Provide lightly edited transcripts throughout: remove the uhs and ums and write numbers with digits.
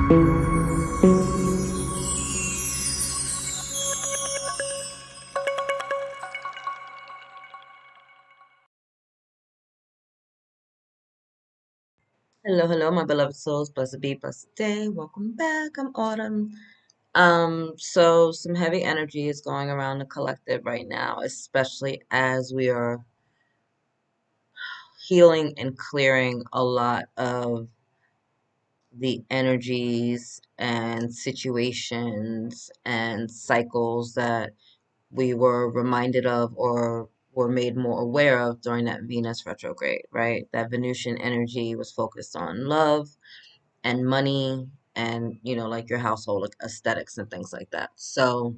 Hello, hello, my beloved souls. Blessed be, blessed day. Welcome back. I'm Autumn. So some heavy energy is going around the collective right now, especially as we are healing and clearing a lot of the energies and situations and cycles that we were reminded of or were made more aware of during that Venus retrograde, right? That Venusian energy was focused on love and money and like your household like aesthetics and things like that. So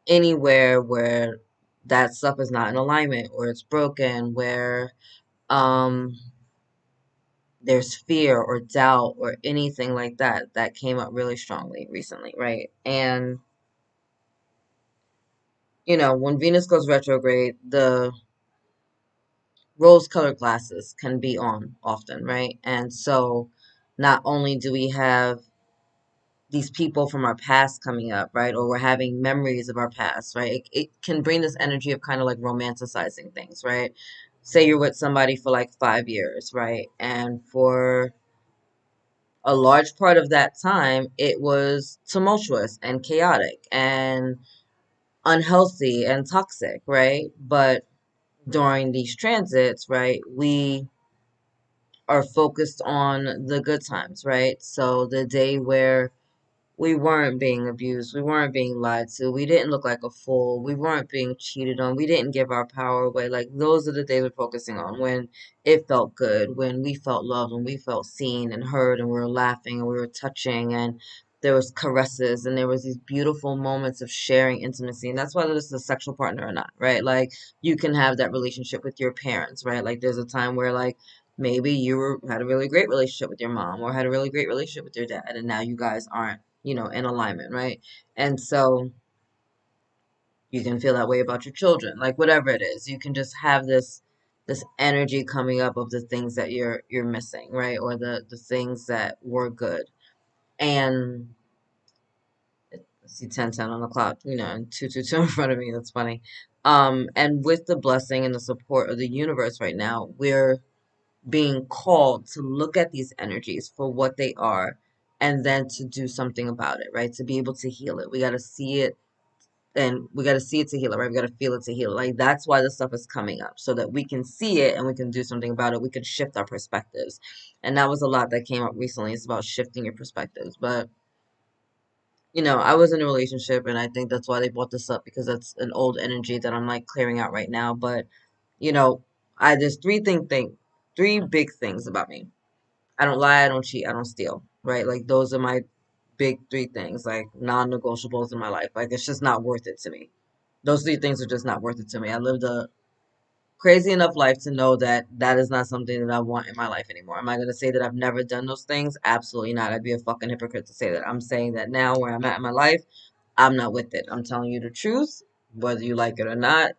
anywhere where that stuff is not in alignment or it's broken, where um there's fear or doubt or anything like that, that came up really strongly recently, right? And when Venus goes retrograde, the rose colored glasses can be on often, right? And so not only do we have these people from our past coming up, right? Or we're having memories of our past, right? It can bring this energy of kind of like romanticizing things, right? Say you're with somebody for like 5 years, right? And for a large part of that time, it was tumultuous and chaotic and unhealthy and toxic, right? But during these transits, right, we are focused on the good times, right? So the day where we weren't being abused. We weren't being lied to. We didn't look like a fool. We weren't being cheated on. We didn't give our power away. Like, those are the days we're focusing on when it felt good, when we felt loved, when we felt seen and heard, and we were laughing and we were touching, and there was caresses and there was these beautiful moments of sharing intimacy. And that's whether this is a sexual partner or not, right? Like, you can have that relationship with your parents, right? Like, there's a time where, like, maybe had a really great relationship with your mom or had a really great relationship with your dad, and now you guys aren't in alignment, right? And so you can feel that way about your children, like whatever it is, you can just have this energy coming up of the things that you're missing, right? Or the things that were good. And I see 10:10 on the clock, and 222 in front of me. That's funny. And with the blessing and the support of the universe right now, we're being called to look at these energies for what they are and then to do something about it, right? To be able to heal it. We got to see it, and we got to see it to heal it, right? We got to feel it to heal it. Like, that's why this stuff is coming up, so that we can see it and we can do something about it. We can shift our perspectives. And that was a lot that came up recently. It's about shifting your perspectives. But, I was in a relationship, and I think that's why they brought this up, because that's an old energy that I'm like clearing out right now. But, you know, there's three big things about me. I don't lie, I don't cheat, I don't steal, right? Like, those are my big three things, like non-negotiables in my life. Like, it's just not worth it to me. Those three things are just not worth it to me. I lived a crazy enough life to know that that is not something that I want in my life anymore. Am I going to say that I've never done those things? Absolutely not. I'd be a fucking hypocrite to say that. I'm saying that now, where I'm at in my life, I'm not with it. I'm telling you the truth, whether you like it or not.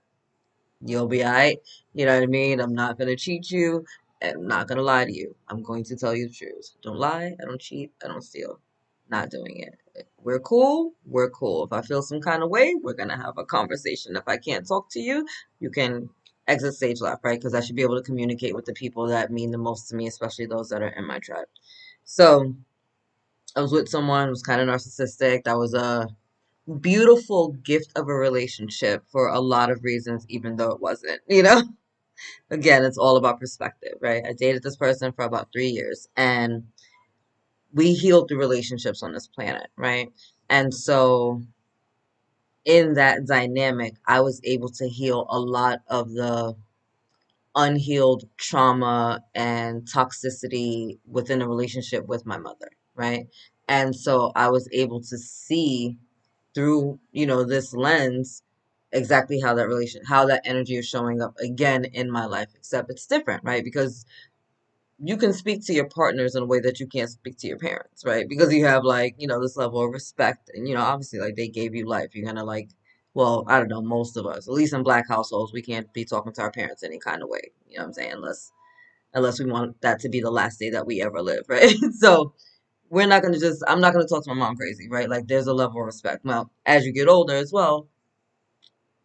You'll be alright. You know what I mean? I'm not gonna cheat you, and I'm not gonna lie to you. I'm going to tell you the truth. Don't lie, I don't cheat, I don't steal. Not doing it. We're cool, we're cool. If I feel some kind of way, we're gonna have a conversation. If I can't talk to you, you can exit stage left, right? Because I should be able to communicate with the people that mean the most to me, especially those that are in my tribe. So I was with someone who was kind of narcissistic. That was a beautiful gift of a relationship for a lot of reasons, even though it wasn't, Again, it's all about perspective, right? I dated this person for about 3 years, and we healed through relationships on this planet, right? And so in that dynamic, I was able to heal a lot of the unhealed trauma and toxicity within a relationship with my mother, right? And so I was able to see through, this lens, exactly how that energy is showing up again in my life, except it's different, right? Because you can speak to your partners in a way that you can't speak to your parents, right? Because you have, like, this level of respect, and obviously, like, they gave you life. You're gonna, like, well, I don't know, most of us, at least in black households, we can't be talking to our parents any kind of way. You know what I'm saying? Unless we want that to be the last day that we ever live, right? So we're not gonna just I'm not gonna talk to my mom crazy, right? Like there's a level of respect. Well, as you get older as well,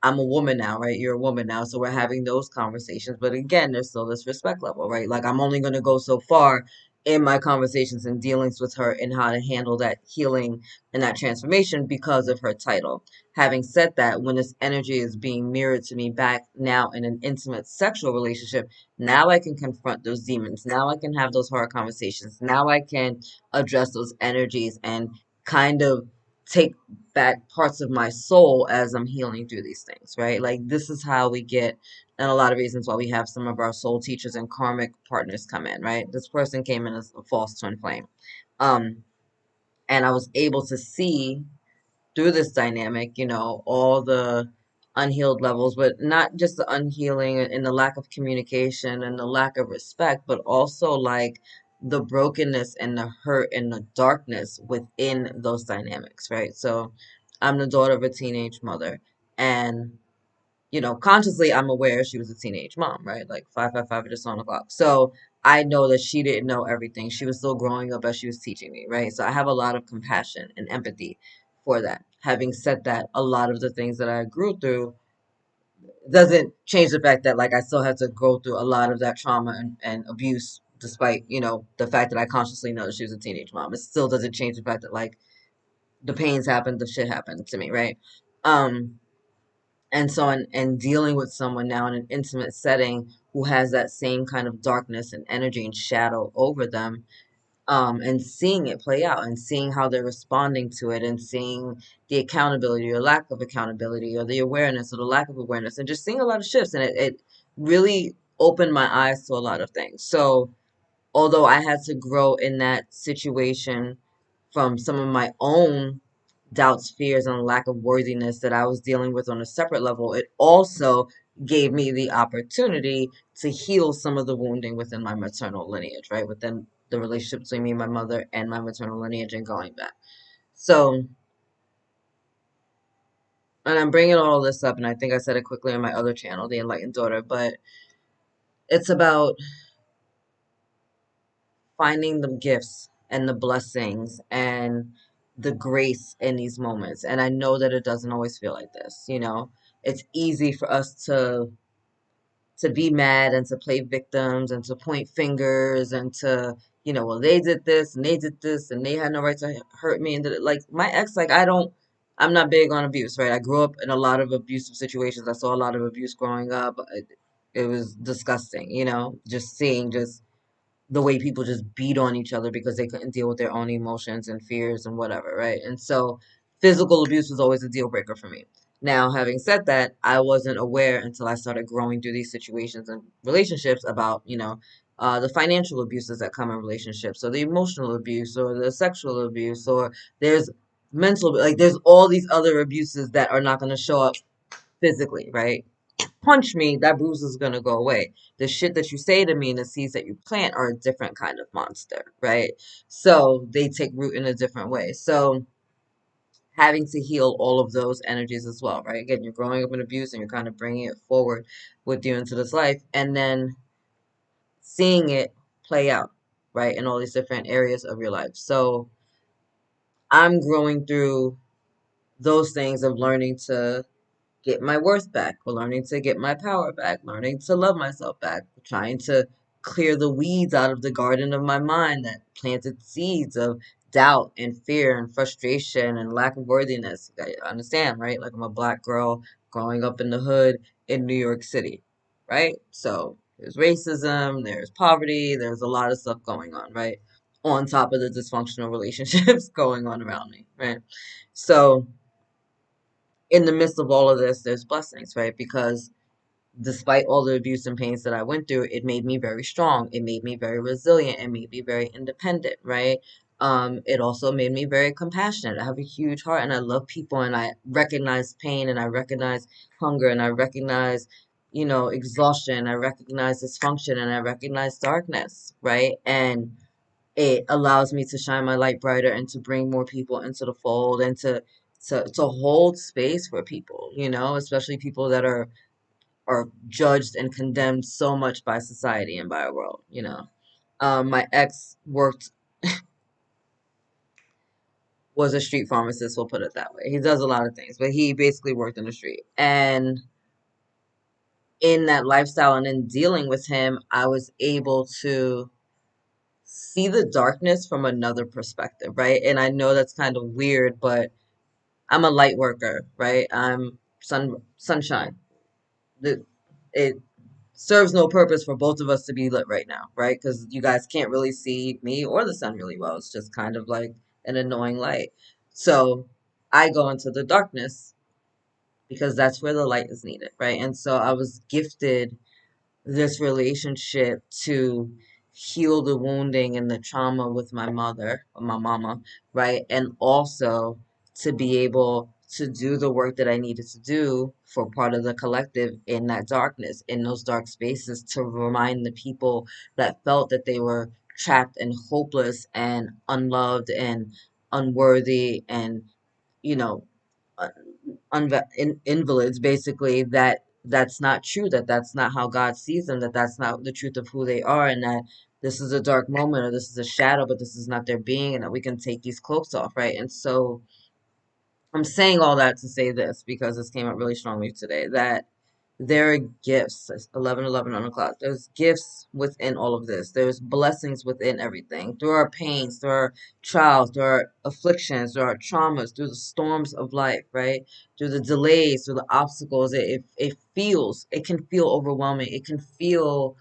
I'm a woman now, right? You're a woman now, so we're having those conversations. But again, there's still this respect level, right? Like I'm only going to go so far in my conversations and dealings with her and how to handle that healing and that transformation because of her title. Having said that, when this energy is being mirrored to me back now in an intimate sexual relationship, now I can confront those demons. Now I can have those hard conversations. Now I can address those energies and kind of take back parts of my soul as I'm healing through these things, right? Like this is how we get, and a lot of reasons why we have some of our soul teachers and karmic partners come in, right? This person came in as a false twin flame. Um, and I was able to see through this dynamic, all the unhealed levels, but not just the unhealing and the lack of communication and the lack of respect, but also like the brokenness and the hurt and the darkness within those dynamics, right? So I'm the daughter of a teenage mother, and consciously I'm aware she was a teenage mom, right? Like 555 just on the clock. So I know that she didn't know everything. She was still growing up as she was teaching me, right? So I have a lot of compassion and empathy for that. Having said that, a lot of the things that I grew through doesn't change the fact that like I still have to go through a lot of that trauma and abuse despite, the fact that I consciously know that she was a teenage mom. It still doesn't change the fact that like the pains happened, the shit happened to me, right? Um and so, and dealing with someone now in an intimate setting who has that same kind of darkness and energy and shadow over them, and seeing it play out and seeing how they're responding to it and seeing the accountability or lack of accountability or the awareness or the lack of awareness and just seeing a lot of shifts. And it really opened my eyes to a lot of things. So, although I had to grow in that situation from some of my own doubts, fears, and lack of worthiness that I was dealing with on a separate level, it also gave me the opportunity to heal some of the wounding within my maternal lineage, right? Within the relationship between me and my mother and my maternal lineage and going back. So, and I'm bringing all this up, and I think I said it quickly on my other channel, The Enlightened Daughter, but it's about finding the gifts and the blessings and the grace in these moments. And I know that it doesn't always feel like this. It's easy for us to be mad and to play victims and to point fingers and to, well, they did this and they did this and they had no right to hurt me. And like my ex, like I'm not big on abuse, right? I grew up in a lot of abusive situations. I saw a lot of abuse growing up. It was disgusting, just seeing just the way people just beat on each other because they couldn't deal with their own emotions and fears and whatever, right? And so physical abuse was always a deal breaker for me. Now, having said that, I wasn't aware until I started growing through these situations and relationships about, the financial abuses that come in relationships, or the emotional abuse, or the sexual abuse, or there's like there's all these other abuses that are not going to show up physically, right? Punch me, that bruise is gonna go away. The shit that you say to me and the seeds that you plant are a different kind of monster, right? So they take root in a different way. So having to heal all of those energies as well, right? Again, you're growing up in abuse and you're kind of bringing it forward with you into this life, and then seeing it play out, right, in all these different areas of your life. So I'm growing through those things of learning to get my worth back, learning to get my power back, learning to love myself back, trying to clear the weeds out of the garden of my mind that planted seeds of doubt and fear and frustration and lack of worthiness. I understand, right? Like I'm a black girl growing up in the hood in New York City, right? So there's racism, there's poverty, there's a lot of stuff going on, right? On top of the dysfunctional relationships going on around me, right? So in the midst of all of this, there's blessings, right? Because despite all the abuse and pains that I went through, it made me very strong. It made me very resilient. It made me very independent, right? It also made me very compassionate. I have a huge heart and I love people and I recognize pain and I recognize hunger and I recognize, exhaustion. I recognize dysfunction and I recognize darkness, right? And it allows me to shine my light brighter and to bring more people into the fold and to hold space for people, especially people that are judged and condemned so much by society and by our world. My ex worked was a street pharmacist, we'll put it that way. He does a lot of things, but he basically worked in the street. And in that lifestyle and in dealing with him, I was able to see the darkness from another perspective, right? And I know that's kind of weird, but I'm a light worker, right? I'm sunshine. It serves no purpose for both of us to be lit right now, right? Because you guys can't really see me or the sun really well. It's just kind of like an annoying light. So I go into the darkness because that's where the light is needed, right? And so I was gifted this relationship to heal the wounding and the trauma with my mother, or my mama, right? And also to be able to do the work that I needed to do for part of the collective in that darkness, in those dark spaces, to remind the people that felt that they were trapped and hopeless and unloved and unworthy and, you know, invalids basically, that that's not true, that that's not how God sees them, that that's not the truth of who they are, and that this is a dark moment or this is a shadow, but this is not their being, and that we can take these cloaks off, right? And so I'm saying all that to say this because this came up really strongly today, that there are gifts. It's 11:11 on the clock. There's gifts within all of this. There's blessings within everything. Through our pains, through our trials, through our afflictions, through our traumas, through the storms of life, right? Through the delays, through the obstacles. It can feel overwhelming. It can feel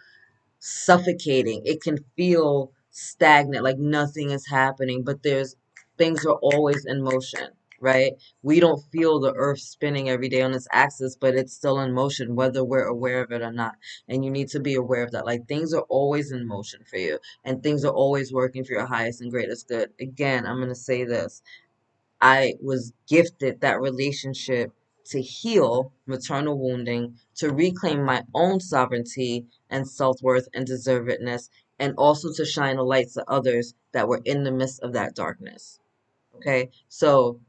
suffocating. It can feel stagnant, like nothing is happening, but there's things are always in motion, right? We don't feel the earth spinning every day on its axis, but it's still in motion, whether we're aware of it or not. And you need to be aware of that. Like things are always in motion for you, and things are always working for your highest and greatest good. Again, I'm going to say this. I was gifted that relationship to heal maternal wounding, to reclaim my own sovereignty and self worth and deservedness, and also to shine a light to others that were in the midst of that darkness. Okay, so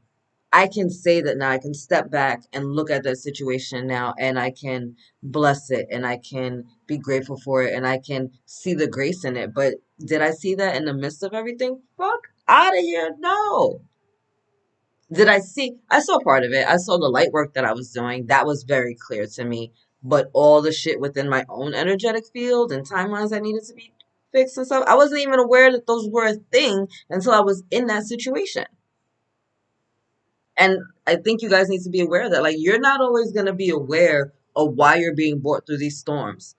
I can say that now. I can step back and look at that situation now, and I can bless it, and I can be grateful for it, and I can see the grace in it. But did I see that in the midst of everything? Fuck out of here. No. Did I see? I saw part of it. I saw the light work that I was doing. That was very clear to me. But all the shit within my own energetic field and timelines that needed to be fixed and stuff, I wasn't even aware that those were a thing until I was in that situation. And I think you guys need to be aware of that. Like, you're not always going to be aware of why you're being brought through these storms.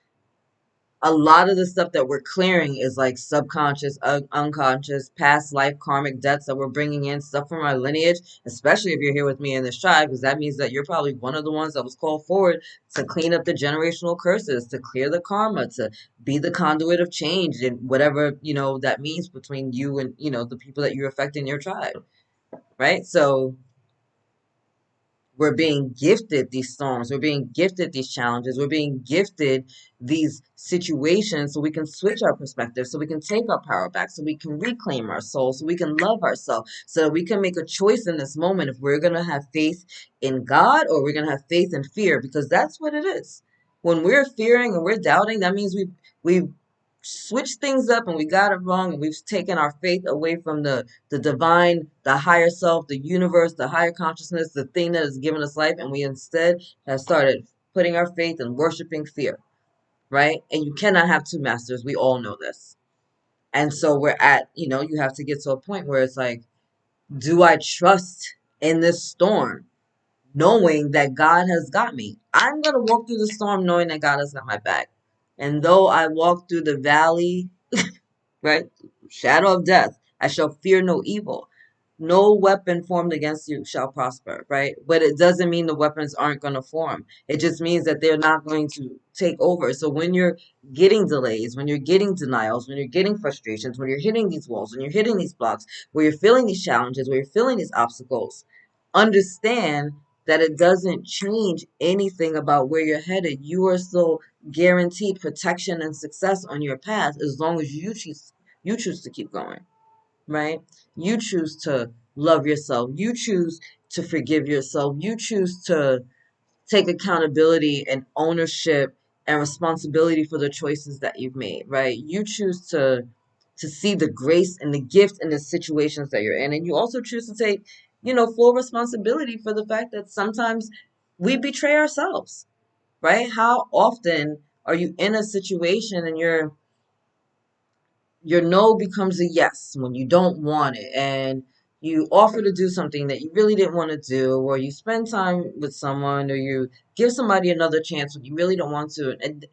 A lot of the stuff that we're clearing is like subconscious, unconscious, past life karmic debts that we're bringing in, stuff from our lineage, especially if you're here with me in this tribe, because that means that you're probably one of the ones that was called forward to clean up the generational curses, to clear the karma, to be the conduit of change and whatever, that means between you and, the people that you're affecting your tribe, right? So we're being gifted these storms. We're being gifted these challenges. We're being gifted these situations so we can switch our perspective, so we can take our power back, so we can reclaim our soul, so we can love ourselves, so that we can make a choice in this moment if we're going to have faith in God or we're going to have faith in fear, because that's what it is. When we're fearing and we're doubting, that means we've switched things up and we got it wrong, and we've taken our faith away from the divine, the higher self, the universe, the higher consciousness, the thing that has given us life, and we instead have started putting our faith in worshiping fear, right? And you cannot have two masters. We all know this. And so we're at, you have to get to a point where it's like, do I trust in this storm, knowing that God has got me? I'm going to walk through the storm knowing that God has got my back. And though I walk through the valley, right? Shadow of death. I shall fear no evil. No weapon formed against you shall prosper, right? But it doesn't mean the weapons aren't going to form. It just means that they're not going to take over. So when you're getting delays, when you're getting denials, when you're getting frustrations, when you're hitting these walls, when you're hitting these blocks, where you're feeling these challenges, where you're feeling these obstacles, understand that it doesn't change anything about where you're headed. You are still guaranteed protection and success on your path as long as you choose to keep going, right? You choose to love yourself. You choose to forgive yourself. You choose to take accountability and ownership and responsibility for the choices that you've made, right? You choose to to see the grace and the gift in the situations that you're in. And you also choose to take, full responsibility for the fact that sometimes we betray ourselves, right? How often are you in a situation and your no becomes a yes when you don't want it, and you offer to do something that you really didn't want to do, or you spend time with someone, or you give somebody another chance when you really don't want to. And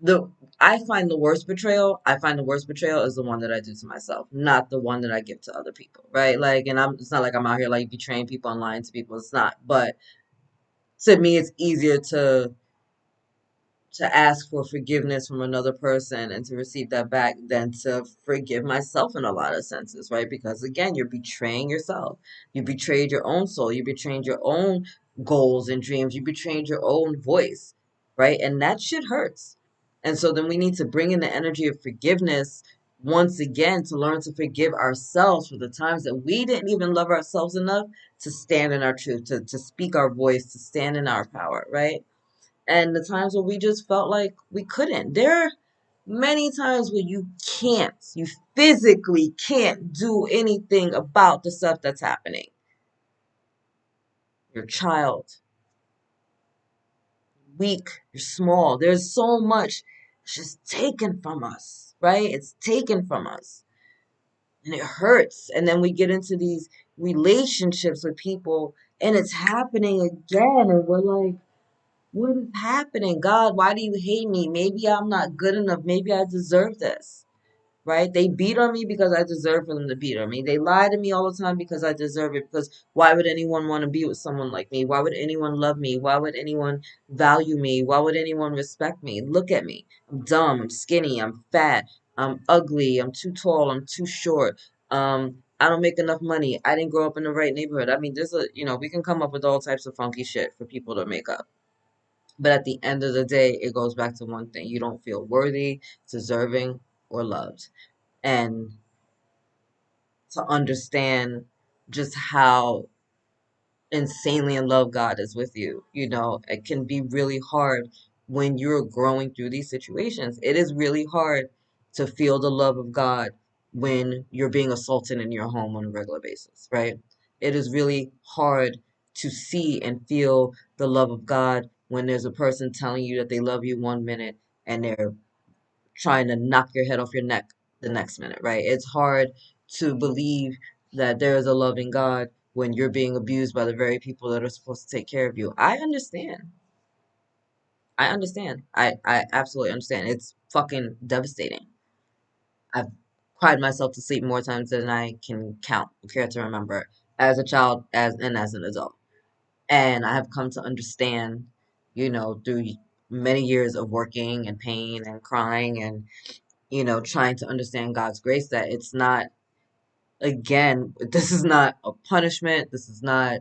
the I find the worst betrayal is the one that I do to myself, not the one that I give to other people, right? Like, and it's not like I'm out here like betraying people and lying to people. It's not. But to me, it's easier to ask for forgiveness from another person and to receive that back than to forgive myself in a lot of senses, right? Because again, you're betraying yourself. You betrayed your own soul. You betrayed your own goals and dreams. You betrayed your own voice, right? And that shit hurts. And so then we need to bring in the energy of forgiveness once again to learn to forgive ourselves for the times that we didn't even love ourselves enough to stand in our truth, to speak our voice, to stand in our power, right? And the times where we just felt like we couldn't. There are many times where you physically can't do anything about the stuff that's happening. Your child, weak, you're small. There's so much it's just taken from us, right? It's taken from us. And it hurts. And then we get into these relationships with people and it's happening again. And we're like, what is happening? God, why do you hate me? Maybe I'm not good enough. Maybe I deserve this, right? They beat on me because I deserve for them to beat on me. They lie to me all the time because I deserve it. Because why would anyone want to be with someone like me? Why would anyone love me? Why would anyone value me? Why would anyone respect me? Look at me. I'm dumb. I'm skinny. I'm fat. I'm ugly. I'm too tall. I'm too short. I don't make enough money. I didn't grow up in the right neighborhood. I mean, we can come up with all types of funky shit for people to make up. But at the end of the day, it goes back to one thing. You don't feel worthy, deserving, or loved. And to understand just how insanely in love God is with you, it can be really hard when you're growing through these situations. It is really hard to feel the love of God when you're being assaulted in your home on a regular basis, right? It is really hard to see and feel the love of God when there's a person telling you that they love you one minute and they're trying to knock your head off your neck the next minute, right? It's hard to believe that there is a loving God when you're being abused by the very people that are supposed to take care of you. I understand. I understand. I absolutely understand. It's fucking devastating. I've cried myself to sleep more times than I can count, care to remember, as a child, as an adult. And I have come to understand, through many years of working and pain and crying and trying to understand God's grace, that it's not, again, this is not a punishment. This is not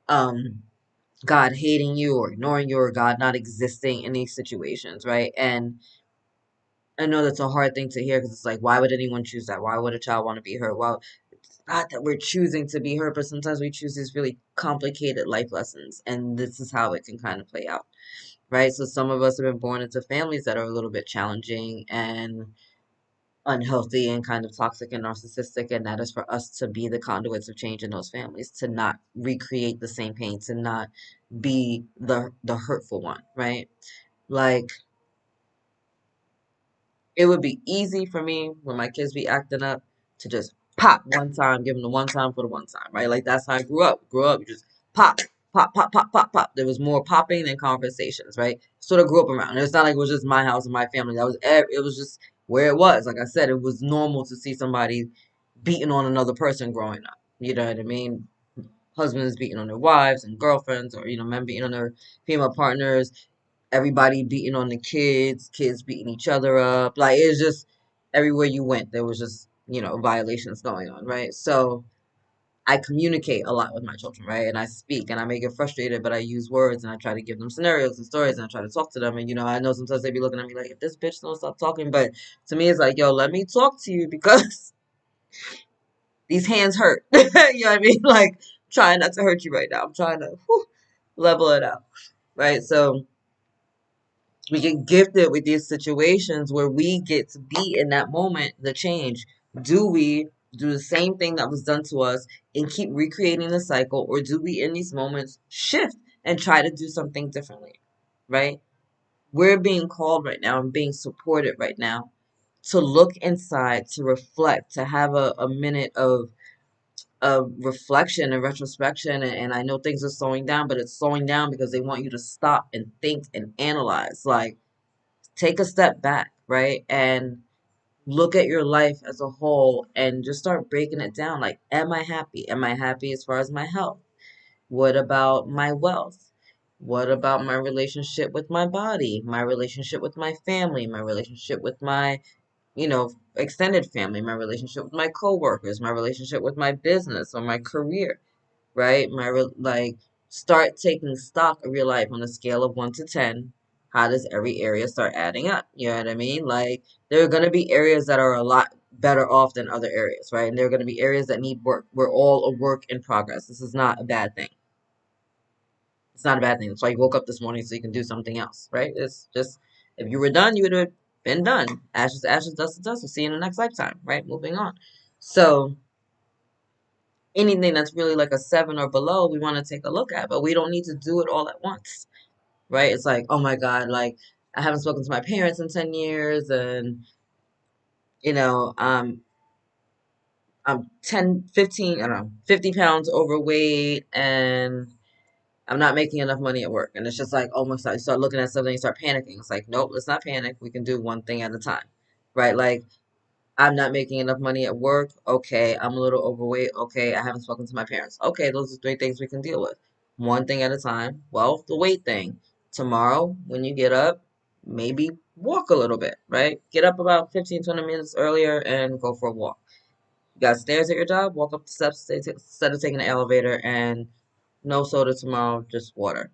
um, God hating you or ignoring you or God not existing in these situations, right? And I know that's a hard thing to hear because it's like, why would anyone choose that? Why would a child want to be hurt? Well, it's not that we're choosing to be hurt, but sometimes we choose these really complicated life lessons, and this is how it can kind of play out, right? So some of us have been born into families that are a little bit challenging and unhealthy and kind of toxic and narcissistic, and that is for us to be the conduits of change in those families, to not recreate the same pain, to not be the hurtful one, right? Like, it would be easy for me when my kids be acting up to just pop one time, give them the one time for the one time, right? Like, that's how I grew up. You just pop, pop, pop, pop, pop, pop. There was more popping than conversations, right? Sort of grew up around. It's not like it was just my house and my family. It was just where it was. Like I said, it was normal to see somebody beating on another person growing up. You know what I mean? Husbands beating on their wives and girlfriends, or men beating on their female partners, everybody beating on the kids beating each other up. Like, it's just everywhere you went, there was just, violations going on, right? So I communicate a lot with my children, right? And I speak and I may get frustrated, but I use words and I try to give them scenarios and stories and I try to talk to them. And, I know sometimes they be looking at me like, if this bitch don't stop talking, but to me, it's like, yo, let me talk to you because these hands hurt. You know what I mean? Like, trying not to hurt you right now. I'm trying to level it out, right? So we get gifted with these situations where we get to be in that moment, the change. Do we do the same thing that was done to us and keep recreating the cycle, or do we in these moments shift and try to do something differently, right? We're being called right now and being supported right now to look inside, to reflect, to have a minute of reflection and retrospection. And I know things are slowing down, but it's slowing down because they want you to stop and think and analyze. Like, take a step back, right? And look at your life as a whole and just start breaking it down. Like, am I happy? Am I happy as far as my health? What about my wealth? What about my relationship with my body, my relationship with my family, my relationship with my, extended family, my relationship with my coworkers, my relationship with my business or my career, right? Like, start taking stock of your life on a scale of 1 to 10. How does every area start adding up? You know what I mean? Like, there are going to be areas that are a lot better off than other areas, right? And there are going to be areas that need work. We're all a work in progress. This is not a bad thing. It's not a bad thing. That's why you woke up this morning so you can do something else, right? It's just, if you were done, you would have been done. Ashes to ashes, dust to dust. We'll see you in the next lifetime, right? Moving on. So anything that's really like a 7 or below, we want to take a look at, but we don't need to do it all at once, right? It's like, oh my God, like, I haven't spoken to my parents in 10 years, and you know, um, I'm 10, 15, I don't know, 50 pounds overweight, and I'm not making enough money at work. And it's just like almost like you start looking at something, you start panicking. It's like, nope, let's not panic. We can do one thing at a time, right? Like, I'm not making enough money at work. Okay, I'm a little overweight. Okay, I haven't spoken to my parents. Okay, those are 3 things we can deal with. One thing at a time. Well, the weight thing. Tomorrow, when you get up, maybe walk a little bit, right? Get up about 15, 20 minutes earlier and go for a walk. You got stairs at your job, walk up the steps instead of taking the elevator, and no soda tomorrow, just water.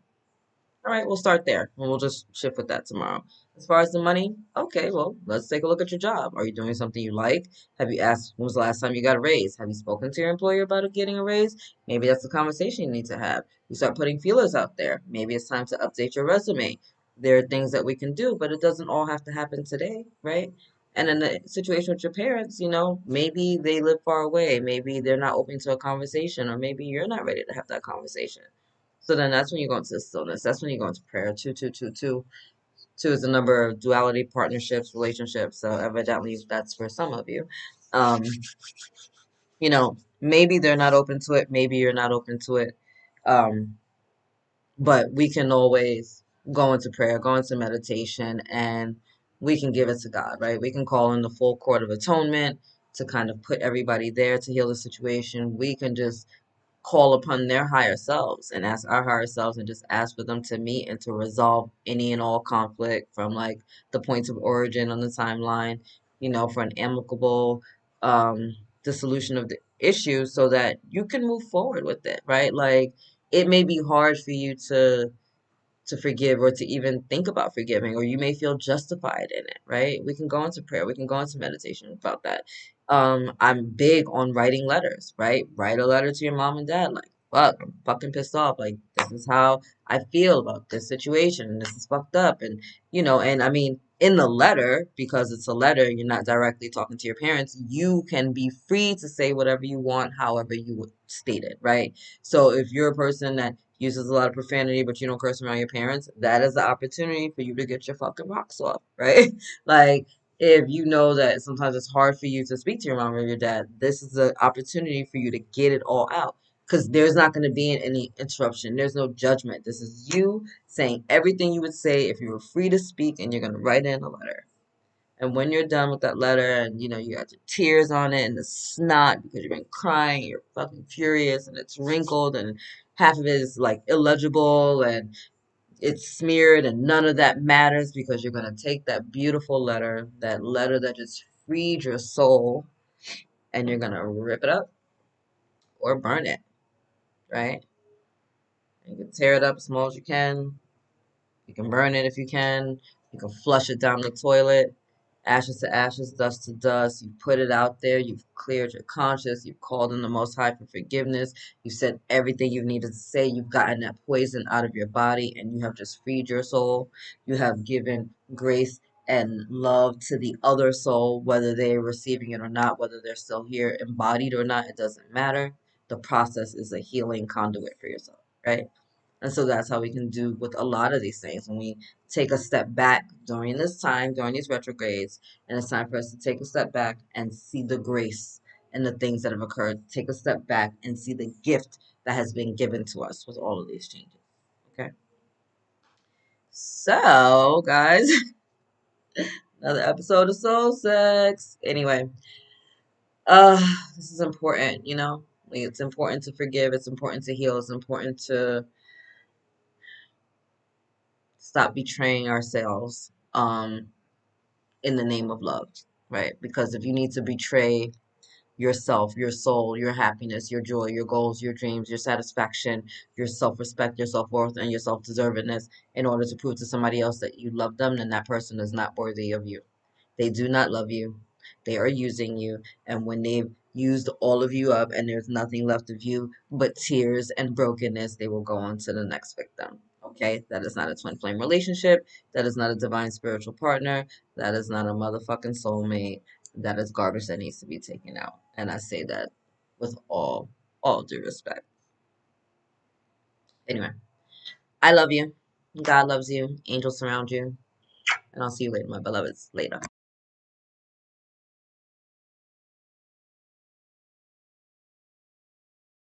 All right, we'll start there and we'll just shift with that tomorrow. As far as the money, okay, well, let's take a look at your job. Are you doing something you like? Have you asked when was the last time you got a raise? Have you spoken to your employer about getting a raise? Maybe that's the conversation you need to have. You start putting feelers out there. Maybe it's time to update your resume. There are things that we can do, but it doesn't all have to happen today, right? And in the situation with your parents, maybe they live far away. Maybe they're not open to a conversation, or maybe you're not ready to have that conversation. So then that's when you go into stillness. That's when you go into prayer. Two, two, two, two. Two is the number of duality, partnerships, relationships. So evidently that's for some of you. Um, maybe they're not open to it. Maybe you're not open to it. Um, but we can always go into prayer, go into meditation, and we can give it to God, right? We can call in the full court of atonement to kind of put everybody there to heal the situation. We can just call upon their higher selves and ask our higher selves and just ask for them to meet and to resolve any and all conflict from like the points of origin on the timeline, for an amicable dissolution of the issue so that you can move forward with it, right? Like, it may be hard for you to forgive or to even think about forgiving, or you may feel justified in it, right? We can go into prayer, we can go into meditation about that. I'm big on writing letters, right? Write a letter to your mom and dad, like, fuck, I'm fucking pissed off. Like, this is how I feel about this situation, and this is fucked up. And I mean, in the letter, because it's a letter, you're not directly talking to your parents, you can be free to say whatever you want, however you would state it, right? So if you're a person that uses a lot of profanity, but you don't curse around your parents, that is the opportunity for you to get your fucking rocks off, right? Like, if you know that sometimes it's hard for you to speak to your mom or your dad, this is the opportunity for you to get it all out. Because there's not going to be any interruption. There's no judgment. This is you saying everything you would say if you were free to speak, and you're going to write in a letter. And when you're done with that letter, and you got your tears on it and the snot because you've been crying, you're fucking furious, and it's wrinkled, and half of it is like illegible, and it's smeared, and none of that matters because you're gonna take that beautiful letter, that letter that just freed your soul, and you're gonna rip it up or burn it, right? You can tear it up as small as you can. You can burn it if you can. You can flush it down the toilet. Ashes to ashes, dust to dust. You put it out there. You've cleared your conscience. You've called on the Most High for forgiveness. You've said everything you needed to say. You've gotten that poison out of your body, and you have just freed your soul. You have given grace and love to the other soul, whether they're receiving it or not, whether they're still here embodied or not, it doesn't matter. The process is a healing conduit for yourself, right? And so that's how we can do with a lot of these things. When we take a step back during this time, during these retrogrades, and it's time for us to take a step back and see the grace and the things that have occurred. Take a step back and see the gift that has been given to us with all of these changes. Okay. So, guys, another episode of Soul Sex. Anyway, uh, this is important, you know? Like, it's important to forgive, it's important to heal, it's important to stop betraying ourselves in the name of love, right? Because if you need to betray yourself, your soul, your happiness, your joy, your goals, your dreams, your satisfaction, your self-respect, your self-worth, and your self-deservedness in order to prove to somebody else that you love them, then that person is not worthy of you. They do not love you. They are using you. And when they've used all of you up and there's nothing left of you but tears and brokenness, they will go on to the next victim. Okay? That is not a twin flame relationship. That is not a divine spiritual partner. That is not a motherfucking soulmate. That is garbage that needs to be taken out. And I say that with all due respect. Anyway, I love you. God loves you. Angels surround you. And I'll see you later, my beloveds. Later.